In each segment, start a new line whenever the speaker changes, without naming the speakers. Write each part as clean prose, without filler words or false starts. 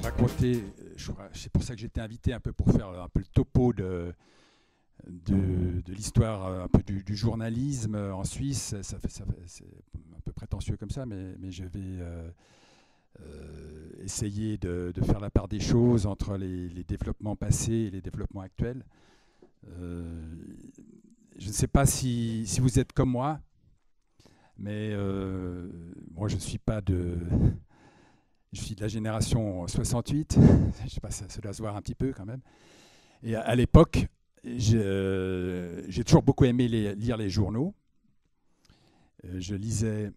raconter, c'est pour ça que j'ai été invité un peu pour faire un peu le topo de l'histoire un peu du journalisme en Suisse. C'est un peu prétentieux comme ça, mais je vais essayer de faire la part des choses entre les développements passés et les développements actuels. Je ne sais pas si vous êtes comme moi, mais moi je ne suis pas de... Je suis de la génération 68, je ne sais pas, ça doit se voir un petit peu quand même. Et à l'époque, j'ai toujours beaucoup aimé lire les journaux. Je lisais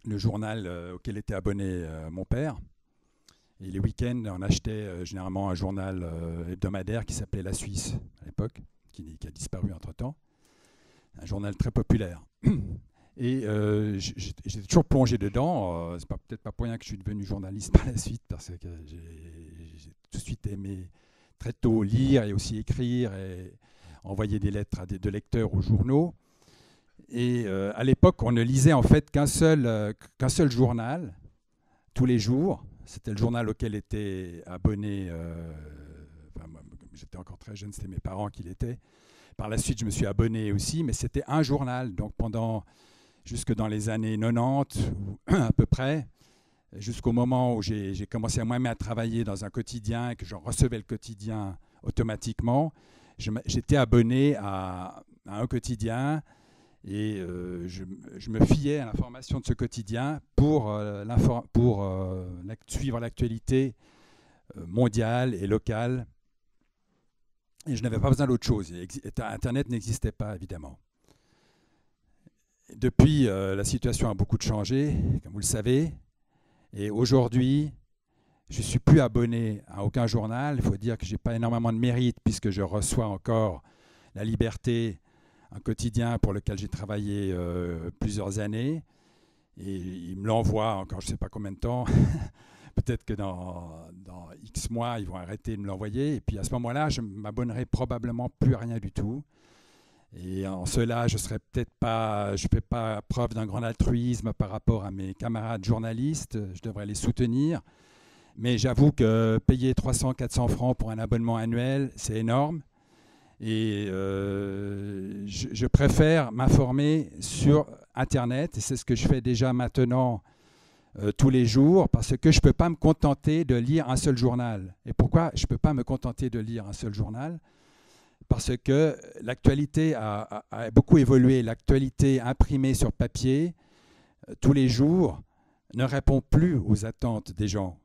le journal auquel était abonné mon père. Et les week-ends, on achetait généralement un journal hebdomadaire qui s'appelait La Suisse à l'époque, qui a disparu entre-temps. Un journal très populaire. Et j'étais toujours plongé dedans. C'est peut-être pas pour rien que je suis devenu journaliste par la suite, parce que j'ai tout de suite aimé très tôt lire et aussi écrire et envoyer des lettres de lecteurs aux journaux. Et à l'époque, on ne lisait en fait qu'un seul journal tous les jours. C'était le journal auquel était abonné. Moi, j'étais encore très jeune, c'était mes parents qui l'étaient. Par la suite, je me suis abonné aussi, mais c'était un journal. Donc jusque dans les années 90 à peu près, jusqu'au moment où j'ai commencé à moi-même à travailler dans un quotidien et que j'en recevais le quotidien automatiquement, j'étais abonné à un quotidien et je me fiais à l'information de ce quotidien pour suivre l'actualité mondiale et locale. Et je n'avais pas besoin d'autre chose. Internet n'existait pas, évidemment. Depuis, la situation a beaucoup changé, comme vous le savez. Et aujourd'hui, je ne suis plus abonné à aucun journal. Il faut dire que je n'ai pas énormément de mérite puisque je reçois encore La Liberté, un quotidien pour lequel j'ai travaillé plusieurs années. Et ils me l'envoient encore je ne sais pas combien de temps. Peut-être que dans X mois, ils vont arrêter de me l'envoyer. Et puis à ce moment-là, je ne m'abonnerai probablement plus à rien du tout. Et en cela, je ne fais pas preuve d'un grand altruisme par rapport à mes camarades journalistes. Je devrais les soutenir. Mais j'avoue que payer 300-400 francs pour un abonnement annuel, c'est énorme. Et je préfère m'informer sur Internet. Et c'est ce que je fais déjà maintenant tous les jours, parce que je ne peux pas me contenter de lire un seul journal. Et pourquoi je ne peux pas me contenter de lire un seul journal ? Parce que l'actualité a beaucoup évolué. L'actualité imprimée sur papier, tous les jours, ne répond plus aux attentes des gens.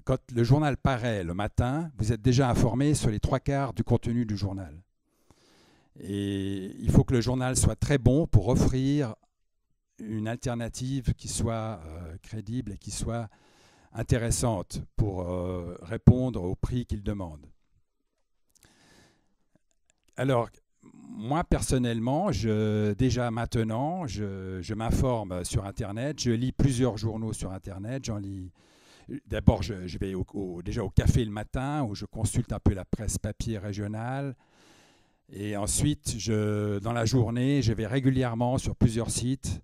Quand le journal paraît le matin, vous êtes déjà informé sur les 3/4 du contenu du journal. Et il faut que le journal soit très bon pour offrir une alternative qui soit crédible et qui soit intéressante pour répondre au prix qu'il demande. Alors, moi, personnellement, déjà maintenant, je m'informe sur Internet. Je lis plusieurs journaux sur Internet. D'abord, je vais déjà au café le matin, où je consulte un peu la presse papier régionale. Et ensuite, dans la journée, je vais régulièrement sur plusieurs sites,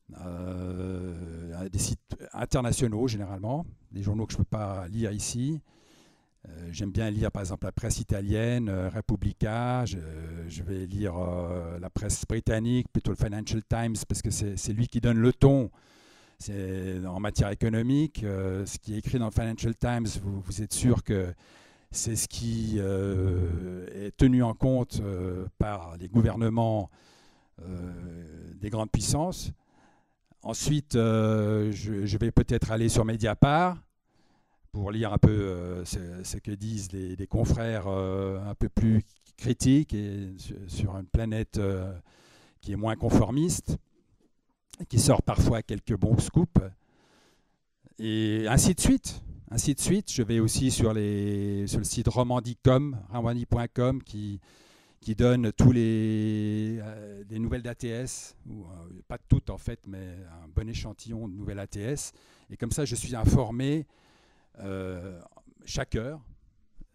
des sites internationaux généralement, des journaux que je ne peux pas lire ici. J'aime bien lire par exemple la presse italienne, Repubblica, je vais lire la presse britannique, plutôt le Financial Times, parce que c'est lui qui donne le ton en matière économique. Ce qui est écrit dans le Financial Times, vous êtes sûr que c'est ce qui est tenu en compte par les gouvernements des grandes puissances. Ensuite, je vais peut-être aller sur Mediapart, pour lire un peu ce que disent des confrères un peu plus critiques et sur une planète qui est moins conformiste, qui sort parfois quelques bons scoops, et ainsi de suite. Ainsi de suite, je vais aussi sur le site romandie.com qui donne tous les nouvelles d'ATS, pas toutes en fait, mais un bon échantillon de nouvelles ATS. Et comme ça, je suis informé chaque heure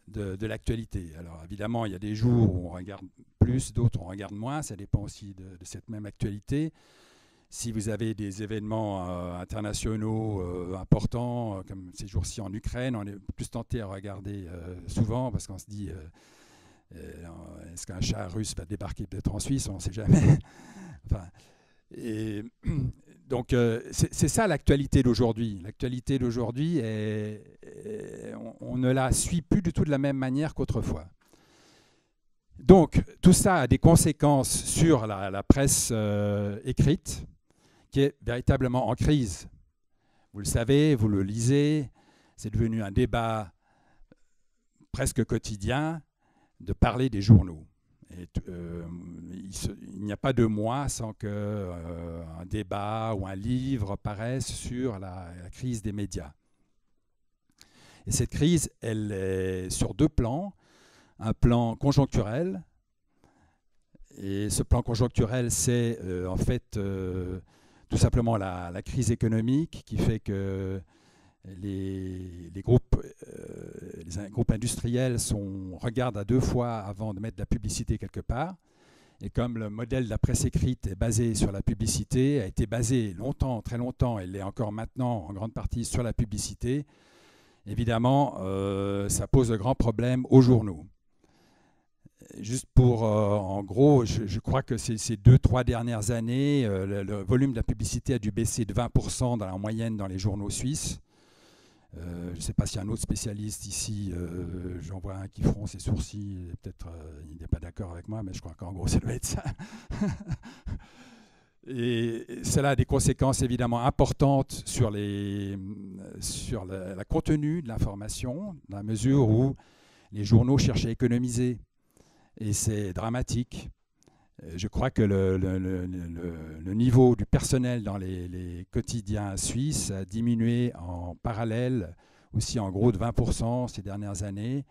de l'actualité. Alors évidemment, il y a des jours où on regarde plus, d'autres on regarde moins, ça dépend aussi de cette même actualité. Si vous avez des événements internationaux importants, comme ces jours-ci en Ukraine, on est plus tenté à regarder souvent parce qu'on se dit est-ce qu'un chat russe va débarquer peut-être en Suisse? On ne sait jamais. Enfin, et, donc c'est ça l'actualité d'aujourd'hui. L'actualité d'aujourd'hui, on ne la suit plus du tout de la même manière qu'autrefois. Donc tout ça a des conséquences sur la presse écrite, qui est véritablement en crise. Vous le savez, vous le lisez, c'est devenu un débat presque quotidien de parler des journaux. Et, il n'y a pas de mois sans qu'un débat ou un livre paraisse sur la crise des médias. Et cette crise, elle est sur deux plans. Un plan conjoncturel, et ce plan conjoncturel, c'est en fait tout simplement la crise économique qui fait que les groupes industriels regardent à deux fois avant de mettre de la publicité quelque part. Et comme le modèle de la presse écrite est basé sur la publicité, a été basé longtemps, très longtemps, et l'est encore maintenant en grande partie sur la publicité, évidemment, ça pose de grands problèmes aux journaux. Juste pour, en gros, je crois que ces 2-3 dernières années, le volume de la publicité a dû baisser de 20% en moyenne dans les journaux suisses. Je ne sais pas s'il y a un autre spécialiste ici, j'en vois un qui fronce ses sourcils, peut-être il n'est pas d'accord avec moi, mais je crois qu'en gros, ça doit être ça. Et cela a des conséquences évidemment importantes sur la contenu de l'information, dans la mesure où les journaux cherchent à économiser. Et c'est dramatique. Je crois que le niveau du personnel dans les quotidiens suisses a diminué en parallèle, aussi en gros de 20% ces dernières années.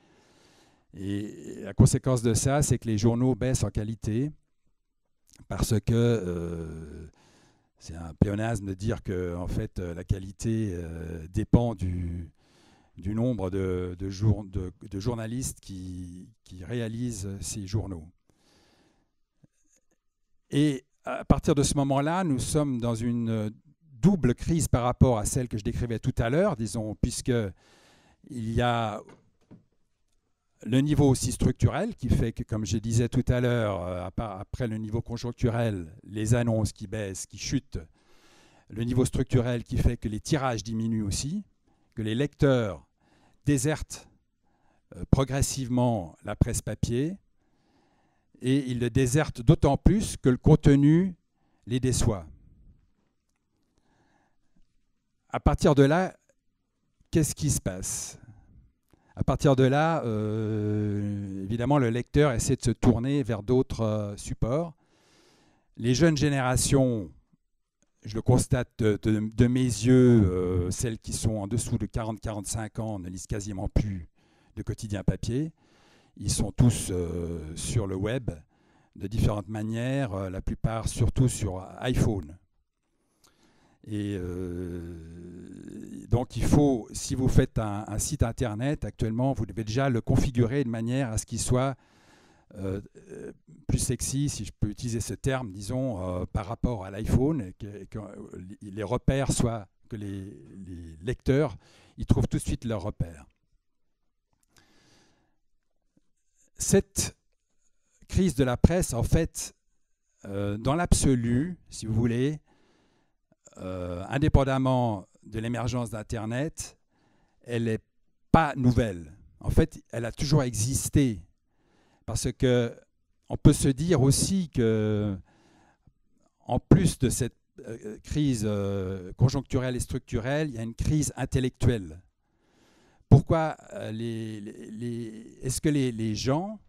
Et la conséquence de ça, c'est que les journaux baissent en qualité parce que c'est un pléonasme de dire que en fait, la qualité dépend du nombre de journalistes qui réalisent ces journaux. Et à partir de ce moment-là, nous sommes dans une double crise par rapport à celle que je décrivais tout à l'heure, disons, puisqu'il y a le niveau aussi structurel qui fait que, comme je disais tout à l'heure, après le niveau conjoncturel, les annonces qui baissent, qui chutent, le niveau structurel qui fait que les tirages diminuent aussi, que les lecteurs désertent progressivement la presse papier, et ils le désertent d'autant plus que le contenu les déçoit. À partir de là, qu'est-ce qui se passe? À partir de là, évidemment, le lecteur essaie de se tourner vers d'autres supports. Les jeunes générations, je le constate de mes yeux, celles qui sont en dessous de 40-45 ans ne lisent quasiment plus de quotidien papier. Ils sont tous sur le web de différentes manières, la plupart surtout sur iPhone. Et donc il faut, si vous faites un site internet actuellement, vous devez déjà le configurer de manière à ce qu'il soit plus sexy, si je peux utiliser ce terme, disons, par rapport à l'iPhone, et que les repères soient, que les lecteurs ils trouvent tout de suite leurs repères. Cette crise de la presse, en fait, dans l'absolu, si vous voulez, indépendamment de l'émergence d'Internet, elle n'est pas nouvelle. En fait, elle a toujours existé. Parce qu'on peut se dire aussi que, en plus de cette crise conjoncturelle et structurelle, il y a une crise intellectuelle. Pourquoi est-ce que les gens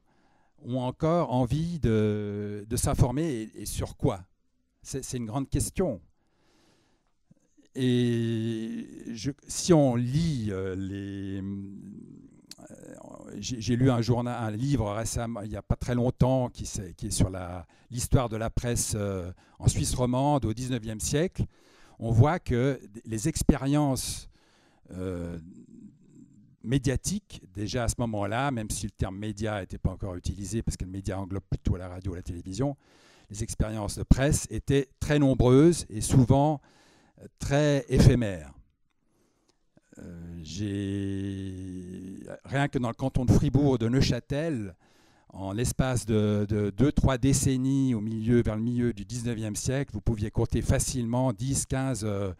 ont encore envie de s'informer et sur quoi? C'est une grande question. Et si on lit j'ai lu un livre récemment, il n'y a pas très longtemps, qui est sur l'histoire de la presse en Suisse romande au XIXe siècle. On voit que les expériences médiatiques, déjà à ce moment-là, même si le terme média n'était pas encore utilisé, parce que le média englobe plutôt la radio et la télévision, les expériences de presse étaient très nombreuses et souvent très éphémères. Rien que dans le canton de Fribourg, de Neuchâtel, en l'espace de 2-3 décennies vers le milieu du 19e siècle, vous pouviez compter facilement 10-15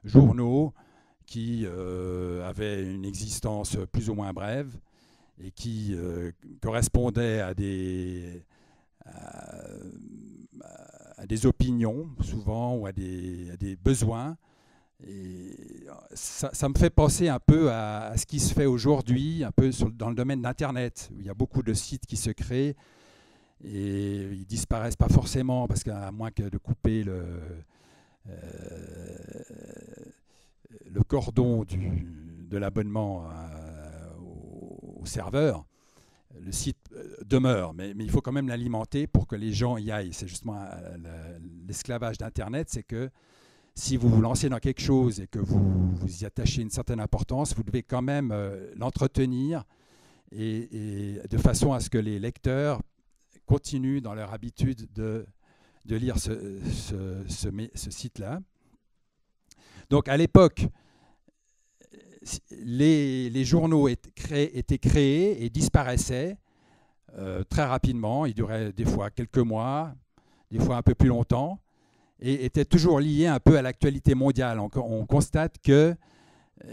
journaux qui avaient une existence plus ou moins brève et qui correspondaient à des opinions, souvent, ou à des besoins. Et ça me fait penser un peu à ce qui se fait aujourd'hui, un peu dans le domaine d'Internet, où il y a beaucoup de sites qui se créent et ils ne disparaissent pas forcément, parce qu'à moins que de couper le cordon de l'abonnement au serveur, le site demeure, mais il faut quand même l'alimenter pour que les gens y aillent. C'est justement l'esclavage d'Internet, c'est que si vous vous lancez dans quelque chose et que vous y attachez une certaine importance, vous devez quand même l'entretenir et de façon à ce que les lecteurs continuent dans leur habitude de lire ce site-là. Donc à l'époque, les journaux étaient créés et disparaissaient très rapidement. Ils duraient des fois quelques mois, des fois un peu plus longtemps, et étaient toujours liés un peu à l'actualité mondiale. On constate que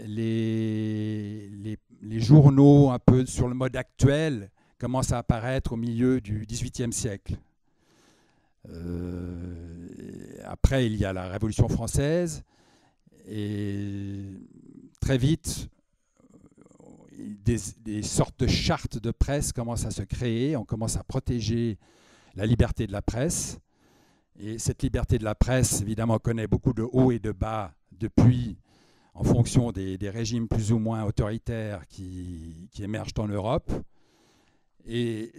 les journaux un peu sur le mode actuel commencent à apparaître au milieu du XVIIIe siècle. Après, il y a la Révolution française, et très vite, des sortes de chartes de presse commencent à se créer. On commence à protéger la liberté de la presse. Et cette liberté de la presse, évidemment, connaît beaucoup de hauts et de bas depuis, en fonction des régimes plus ou moins autoritaires qui émergent en Europe. Et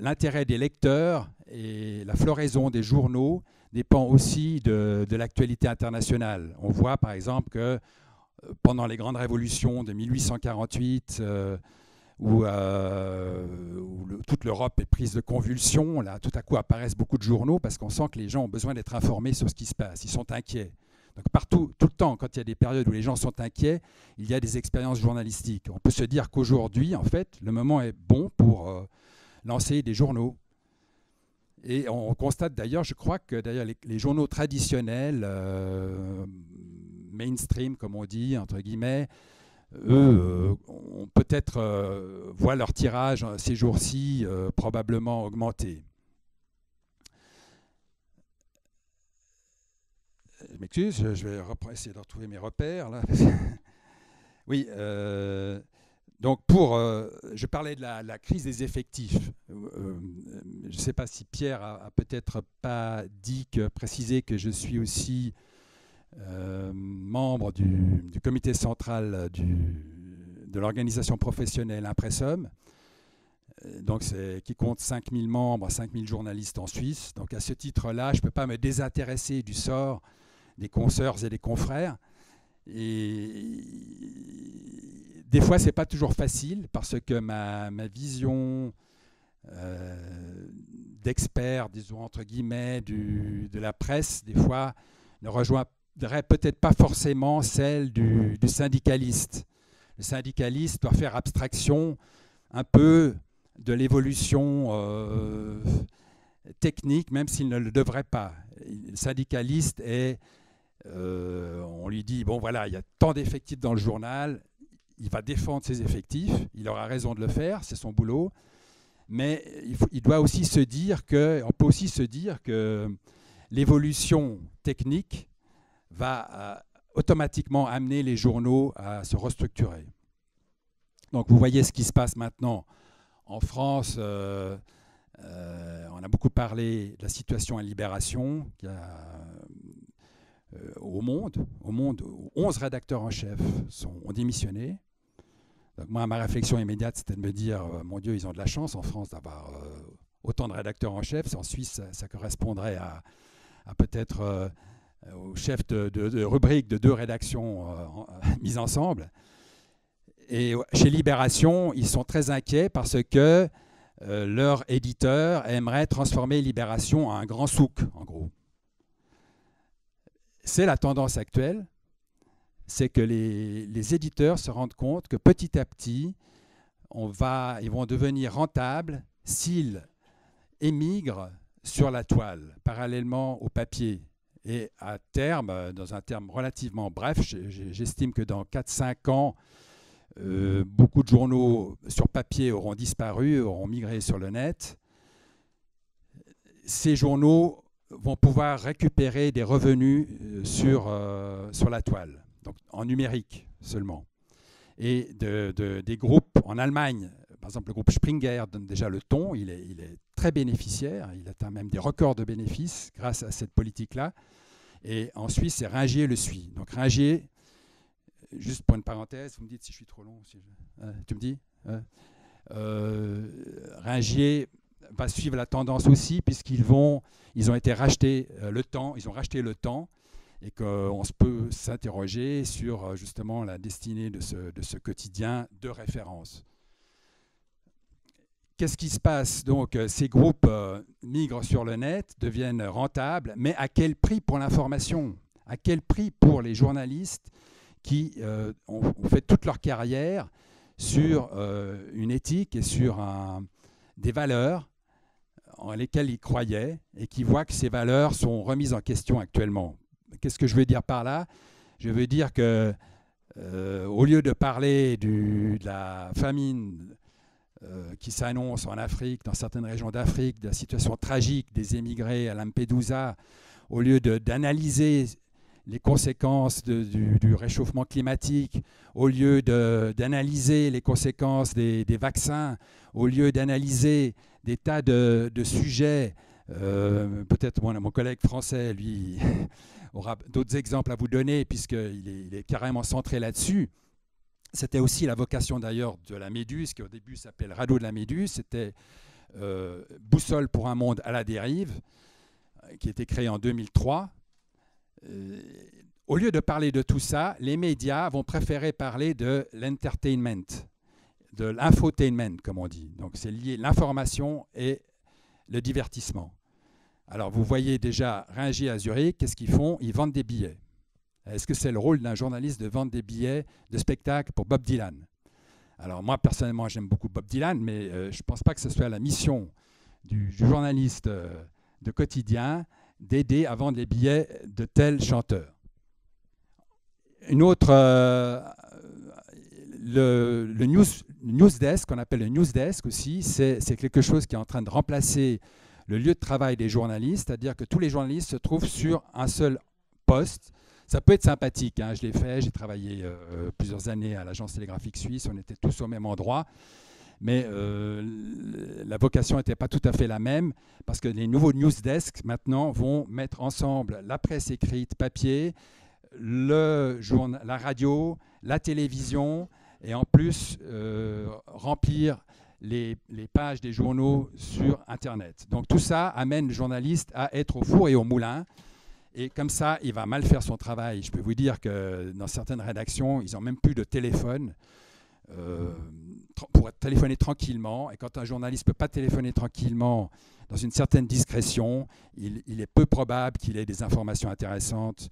l'intérêt des lecteurs et la floraison des journaux dépend aussi de l'actualité internationale. On voit par exemple que pendant les grandes révolutions de 1848, où toute l'Europe est prise de convulsions, là, tout à coup apparaissent beaucoup de journaux parce qu'on sent que les gens ont besoin d'être informés sur ce qui se passe. Ils sont inquiets. Donc partout, tout le temps, quand il y a des périodes où les gens sont inquiets, il y a des expériences journalistiques. On peut se dire qu'aujourd'hui, en fait, le moment est bon pour lancer des journaux. Et on constate d'ailleurs, je crois que d'ailleurs les journaux traditionnels, mainstream, comme on dit, entre guillemets, eux, on peut-être voient leur tirage ces jours-ci probablement augmenter. Je m'excuse, je vais essayer de retrouver mes repères là. Oui, donc je parlais de la crise des effectifs. Je ne sais pas si Pierre a peut-être pas précisé que je suis aussi membre du comité central de l'organisation professionnelle Impressum, donc qui compte 5000 membres, 5000 journalistes en Suisse. Donc à ce titre-là, je ne peux pas me désintéresser du sort des consoeurs et des confrères. Et des fois, ce n'est pas toujours facile parce que ma vision d'expert, disons entre guillemets, de la presse, des fois, ne rejoindrait peut-être pas forcément celle du syndicaliste. Le syndicaliste doit faire abstraction un peu de l'évolution technique, même s'il ne le devrait pas. Le syndicaliste on lui dit, bon voilà, il y a tant d'effectifs dans le journal, il va défendre ses effectifs, il aura raison de le faire, c'est son boulot, mais il doit aussi se dire on peut aussi se dire que l'évolution technique va automatiquement amener les journaux à se restructurer. Donc vous voyez ce qui se passe maintenant en France. On a beaucoup parlé de la situation à Libération, au Monde, 11 rédacteurs en chef ont démissionné. Donc moi, ma réflexion immédiate, c'était de me dire, mon Dieu, ils ont de la chance en France d'avoir autant de rédacteurs en chef. En Suisse, ça correspondrait à peut-être au chef de rubrique de 2 rédactions mises ensemble. Et chez Libération, ils sont très inquiets parce que leur éditeur aimerait transformer Libération en un grand souk, en gros. C'est la tendance actuelle, c'est que les éditeurs se rendent compte que petit à petit, ils vont devenir rentables s'ils émigrent sur la toile, parallèlement au papier. Et à terme, dans un terme relativement bref, j'estime que dans 4-5 ans, beaucoup de journaux sur papier auront disparu, auront migré sur le net. Ces journaux vont pouvoir récupérer des revenus sur la toile, donc en numérique seulement. Et des groupes en Allemagne, par exemple le groupe Springer donne déjà le ton, il est très bénéficiaire, il atteint même des records de bénéfices grâce à cette politique-là. Et en Suisse, c'est Ringier le suit. Donc Ringier, juste pour une parenthèse, vous me dites si je suis trop long, tu me dis Ringier va suivre la tendance aussi, puisqu'ils ont été rachetés le temps, ils ont racheté le temps, et qu'on peut s'interroger sur justement la destinée de ce quotidien de référence. Qu'est-ce qui se passe? Donc, ces groupes migrent sur le net, deviennent rentables, mais à quel prix pour l'information? À quel prix pour les journalistes qui ont fait toute leur carrière sur une éthique et sur des valeurs en lesquelles ils croyaient et qui voient que ces valeurs sont remises en question actuellement? Qu'est-ce que je veux dire par là? Je veux dire que au lieu de parler de la famine qui s'annonce en Afrique, dans certaines régions d'Afrique, de la situation tragique des émigrés à Lampedusa, au lieu d'analyser les conséquences du réchauffement climatique, au lieu d'analyser les conséquences des vaccins, au lieu d'analyser des tas de sujets, peut-être mon collègue français, lui, aura d'autres exemples à vous donner, puisqu'il est carrément centré là-dessus. C'était aussi la vocation d'ailleurs de la Méduse, qui au début s'appelle Radeau de la Méduse. C'était Boussole pour un monde à la dérive, qui a été créé en 2003. Au lieu de parler de tout ça, les médias vont préférer parler de l'entertainment, de l'infotainment, comme on dit. Donc c'est lié l'information et le divertissement. Alors vous voyez déjà Ringier à Zurich, qu'est-ce qu'ils font? Ils vendent des billets. Est-ce que c'est le rôle d'un journaliste de vendre des billets de spectacle pour Bob Dylan? Alors moi, personnellement, j'aime beaucoup Bob Dylan, mais je ne pense pas que ce soit la mission du journaliste de quotidien d'aider à vendre les billets de tels chanteurs. Une autre, le news desk, qu'on appelle le news desk aussi, c'est quelque chose qui est en train de remplacer le lieu de travail des journalistes, c'est-à-dire que tous les journalistes se trouvent sur un seul poste. Ça peut être sympathique, hein, je l'ai fait, j'ai travaillé plusieurs années à l'Agence télégraphique suisse, on était tous au même endroit, mais la vocation n'était pas tout à fait la même, parce que les nouveaux news desks maintenant vont mettre ensemble la presse écrite, papier, la radio, la télévision, et en plus remplir les pages des journaux sur Internet. Donc tout ça amène le journaliste à être au four et au moulin. Et comme ça, il va mal faire son travail. Je peux vous dire que dans certaines rédactions, ils n'ont même plus de téléphone pour téléphoner tranquillement. Et quand un journaliste ne peut pas téléphoner tranquillement dans une certaine discrétion, il est peu probable qu'il ait des informations intéressantes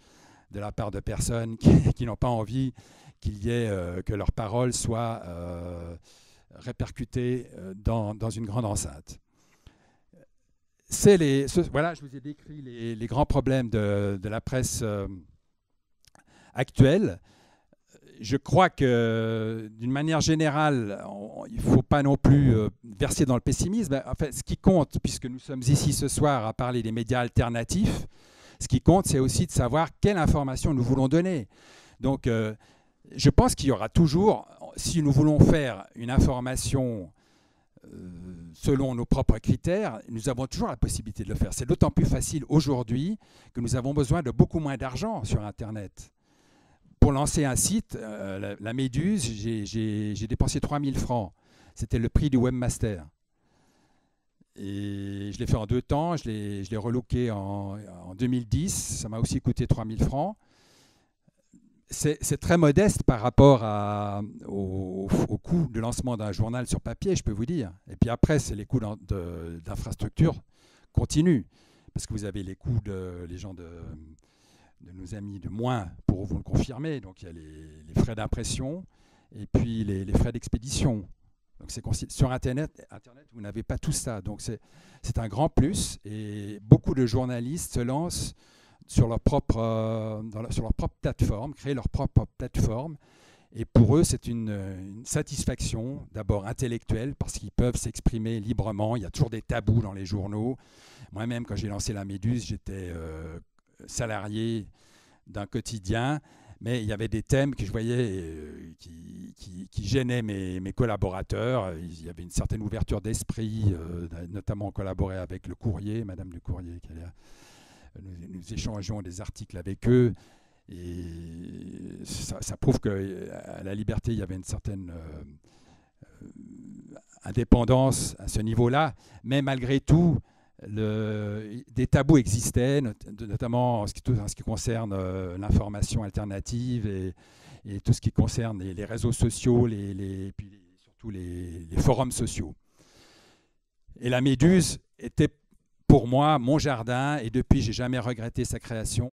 de la part de personnes qui n'ont pas envie qu'il y ait que leurs paroles soient répercutées dans une grande enceinte. Voilà, je vous ai décrit les grands problèmes de la presse actuelle. Je crois que, d'une manière générale, il ne faut pas non plus verser dans le pessimisme. En fait, ce qui compte, puisque nous sommes ici ce soir à parler des médias alternatifs, ce qui compte, c'est aussi de savoir quelle information nous voulons donner. Donc, je pense qu'il y aura toujours, si nous voulons faire une information selon nos propres critères, nous avons toujours la possibilité de le faire. C'est d'autant plus facile aujourd'hui que nous avons besoin de beaucoup moins d'argent sur Internet. Pour lancer un site, la Méduse, j'ai dépensé 3 000 francs. C'était le prix du webmaster. Et je l'ai fait en 2 temps. Je l'ai relooké en 2010. Ça m'a aussi coûté 3 000 francs. c'est très modeste par rapport au coût de lancement d'un journal sur papier, je peux vous dire. Et puis après, c'est les coûts d'infrastructure continus. Parce que vous avez les coûts les gens de nos amis de moins pour vous le confirmer. Donc il y a les frais d'impression et puis les frais d'expédition. Donc sur Internet, vous n'avez pas tout ça. Donc c'est un grand plus. Et beaucoup de journalistes se lancent sur leur propre plateforme, créer leur propre plateforme. Et pour eux, c'est une satisfaction, d'abord intellectuelle, parce qu'ils peuvent s'exprimer librement. Il y a toujours des tabous dans les journaux. Moi-même, quand j'ai lancé la Méduse, j'étais salarié d'un quotidien, mais il y avait des thèmes que je voyais qui gênaient mes collaborateurs. Il y avait une certaine ouverture d'esprit, notamment on collaborait avec Le Courrier, Madame du Courrier, nous échangeons des articles avec eux. Et ça prouve qu'à la Liberté, il y avait une certaine indépendance à ce niveau-là. Mais malgré tout, des tabous existaient, notamment en ce qui concerne l'information alternative et tout ce qui concerne les réseaux sociaux, puis surtout les forums sociaux. Et la Méduse était pour moi mon jardin, et depuis, j'ai jamais regretté sa création.